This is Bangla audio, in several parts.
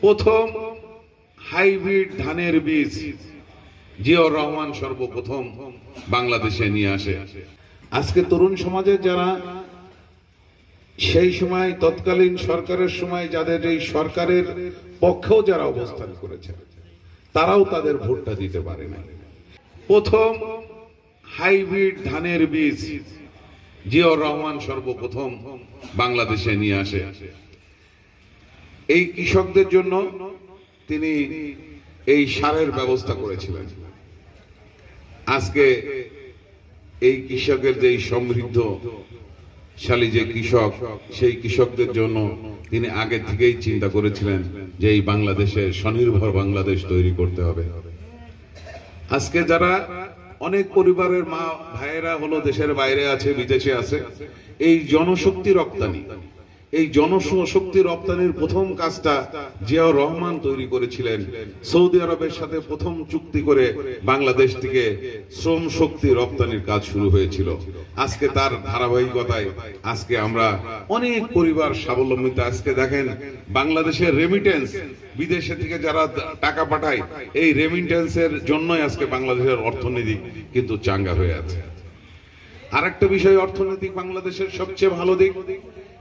প্রথম হাইব্রিড ধানের বীজ জিয়াউর রহমান সর্বপ্রথম বাংলাদেশে নিয়ে আসে। আজকে তরুণ সমাজের যারা সেই সময় তৎকালীন সরকারের সময় যাদের এই সরকারের পক্ষেও যারা অবস্থান করেছে তারাও তাদের ভোটটা দিতে পারে না। প্রথম হাইব্রিড ধানের বীজ জিয়াউর রহমান সর্বপ্রথম বাংলাদেশে নিয়ে আসে। এই কৃষকদের জন্য তিনি এই সারের ব্যবস্থা করেছিলেন। আজকে এই কৃষকের যে সমৃদ্ধশালী যে কৃষক, সেই কৃষকদের জন্য তিনি আগে থেকেই চিন্তা করেছিলেন যে এই বাংলাদেশে স্বনির্ভর বাংলাদেশ তৈরি করতে হবে। আজকে যারা অনেক পরিবারের মা ভাইয়েরা হলো দেশের বাইরে আছে, বিদেশে আছে, এই জনশক্তি রপ্তানি, এই জনশক্তি রপ্তানির প্রথম কাজটা জিয়াউর রহমান তৈরি করেছিলেন। সৌদি আরবের সাথে প্রথম চুক্তি করে বাংলাদেশ থেকে শ্রম শক্তি রপ্তানির কাজ শুরু হয়েছিল। আজকে তার ধারাবাহিকতায় আজকে আমরা অনেক পরিবার স্বাবলম্বিত। আজকে দেখেন বাংলাদেশের রেমিটেন্স, বিদেশে থেকে যারা টাকা পাঠায়, এই রেমিটেন্সের জন্যই আজকে বাংলাদেশের অর্থনীতি কিন্তু চাঙ্গা হয়ে আছে। আরেকটা বিষয় অর্থনৈতিক বাংলাদেশের সবচেয়ে ভালো দিক,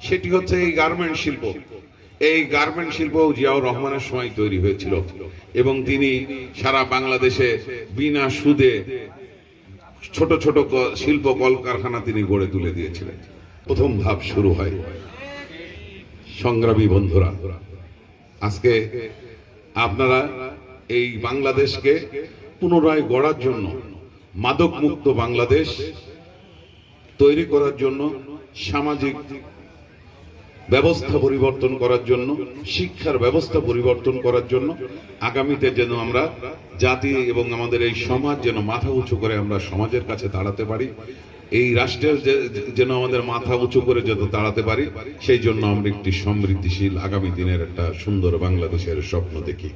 সেটি হচ্ছে এই গার্মেন্ট শিল্প। এই গার্মেন্ট শিল্প জিয়াউর রহমানের সময় তৈরি হয়েছিল এবং তিনি সারা বাংলাদেশে বিনা সুদে ছোট ছোট শিল্প কলকারখানা তিনি গড়ে তুলে দিয়েছিলেন। প্রথম ধাপ শুরু হয়। সংগ্রামী বন্ধুরা, আজকে আপনারা এই বাংলাদেশকে পুনরায় গড়ার জন্য, মাদক মুক্ত বাংলাদেশ তৈরি করার জন্য, সামাজিক ব্যবস্থা পরিবর্তন করার জন্য, শিক্ষার ব্যবস্থা পরিবর্তন করার জন্য, আগামীতে যেন আমরা জাতি এবং আমাদের এই সমাজ যেন মাথা উঁচু করে আমরা সমাজের কাছে দাঁড়াতে পারি, এই রাষ্ট্রের যেন আমাদের মাথা উঁচু করে যেন দাঁড়াতে পারি, সেই জন্য আমরা একটি সমৃদ্ধিশীল আগামী দিনের একটা সুন্দর বাংলাদেশের স্বপ্ন দেখি।